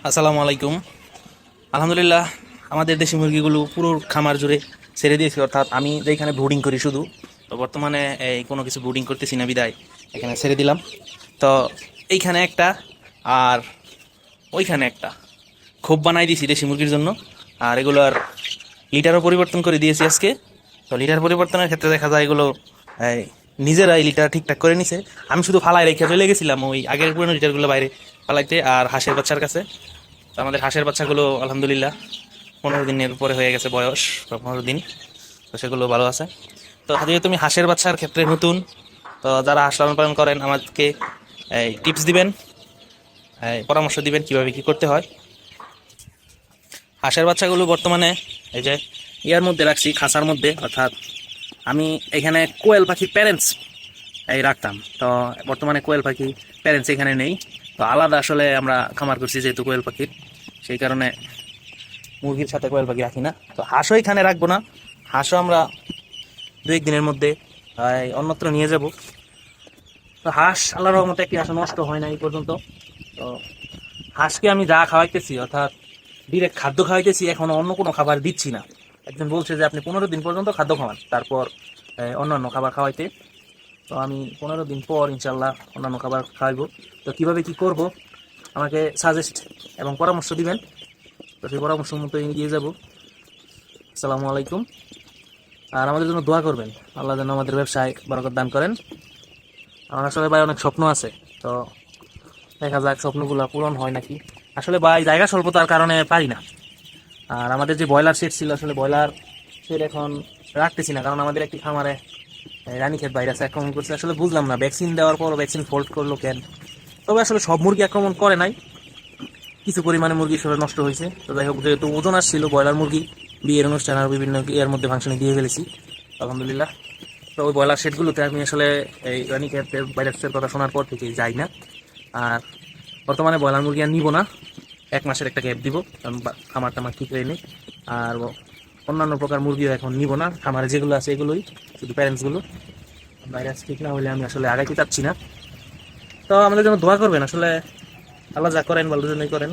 আসসালামু আলাইকুম। আলহামদুলিল্লাহ, আমাদের দেশি মুরগিগুলো পুরো খামার জুড়ে ছেড়ে দিয়েছি, অর্থাৎ আমি যেখানে ব্রুডিং করি শুধু। তো বর্তমানে এই কোনো কিছু ব্রুডিং করতেছি না বিদায় এখানে ছেড়ে দিলাম। তো এইখানে একটা আর ওইখানে একটা খোপ বানাই দিয়েছি দেশি মুরগির জন্য। আর এগুলোর লিটারও পরিবর্তন করে দিয়েছি আজকে। তো লিটার পরিবর্তনের ক্ষেত্রে দেখা যায় এগুলো এই, নিজেরাই লিটার ঠিকঠাক করে নিছে। আমি শুধু ফালাই রেখে চলে গেছিলাম ওই আগের পুরনো লিটারগুলো বাইরে ফালাইতে আর হাঁসের বাচ্চার কাছে। তো আমাদের হাঁসের বাচ্চাগুলো আলহামদুলিল্লাহ 15 দিনের উপরে হয়ে গেছে বয়স, 15 দিন। তো সেগুলো ভালো আছে। তো যেহেতু তুমি হাঁসের বাচ্চার ক্ষেত্রে নতুন, তো যারা হাঁস লালন পালন করেন আমাকে এই টিপস দিবেন, পরামর্শ দিবেন কিভাবে কি করতে হয়। হাঁসের বাচ্চাগুলো বর্তমানে এই যে ইয়ার মধ্যে রাখছি, খাঁচার মধ্যে, অর্থাৎ আমি এখানে কোয়েল পাখি প্যারেন্টস এই রাখতাম। তো বর্তমানে কোয়েল পাখি প্যারেন্টস এখানে নেই। তো আলাদা আসলে আমরা খামার করছি যেহেতু কোয়েল পাখির, সেই কারণে মুরগির সাথে কোয়েল পাখি রাখি না। তো হাঁসও এখানে রাখবো না, হাঁসও আমরা 2-1 দিনের মধ্যে অন্যত্র নিয়ে যাব। তো হাঁস আল্লাহর রহমতে একটি হাঁস নষ্ট হয় না এই পর্যন্ত। তো হাঁসকে আমি যা খাওয়াইতেছি, অর্থাৎ ডিরেক্ট খাদ্য খাওয়াইতেছি, এখন অন্য কোনো খাবার দিচ্ছি না। একজন বলছে যে আপনি 15 দিন পর্যন্ত খাদ্য খাওয়ান, তারপর অন্যান্য খাবার খাওয়াইতে। তো আমি 15 দিন পর ইনশাল্লাহ অন্যান্য খাবার খাওয়াইবো। তো কীভাবে কি করব আমাকে সাজেস্ট এবং পরামর্শ দিবেন। তো সেই পরামর্শ মতো এগিয়ে যাব। আসসালামু আলাইকুম। আর আমাদের জন্য দোয়া করবেন, আল্লাহ যেন আমাদের ব্যবসায় বরকত দান করেন। আমার আসলে ভাই অনেক স্বপ্ন আছে, তো দেখা যাক স্বপ্নগুলো পূরণ হয় নাকি। আসলে ভাই জায়গা স্বল্পতার কারণে পারি না। আর আমাদের যে ব্রয়লার শেড ছিল, আসলে ব্রয়লার শেড এখন রাখতেছি না, কারণ আমাদের একটি খামারে রানীক্ষেত ভাইরাস আক্রমণ করছে। আসলে বুঝলাম না, ভ্যাকসিন দেওয়ার পর ভ্যাকসিন ফল্ট করলো কেন। তবে আসলে সব মুরগি আক্রমণ করে নাই, কিছু পরিমাণে মুরগি সব নষ্ট হয়েছে। তো যাই হোক, যেহেতু ওজন আসছিল ব্রয়লার মুরগি বিয়ের অনুষ্ঠান আর বিভিন্ন এর মধ্যে ফাংশনে দিয়ে ফেলেছি আলহামদুলিল্লাহ। তো ওই ব্রয়লার শেডগুলোতে আমি আসলে এই রানীক্ষেতের ভাইরাসের কথা শোনার পর থেকে যাই না। আর বর্তমানে ব্রয়লার মুরগি আর নিব না, 1 মাসের একটা গ্যাপ দিব, কারণ খামার টামার ঠিক হয়ে নেই। আর অন্যান্য প্রকার মুরগিও এখন নিব না, খামারে যেগুলো আছে এগুলোই, শুধু প্যারেন্টসগুলো। ভাইরাস ঠিক না হলে আমি আসলে আগাইতে চাচ্ছি না। তো আমাদের জন্য দোয়া করবেন, আসলে আল্লাহ যা করেন ভালোর জন্যই করেন।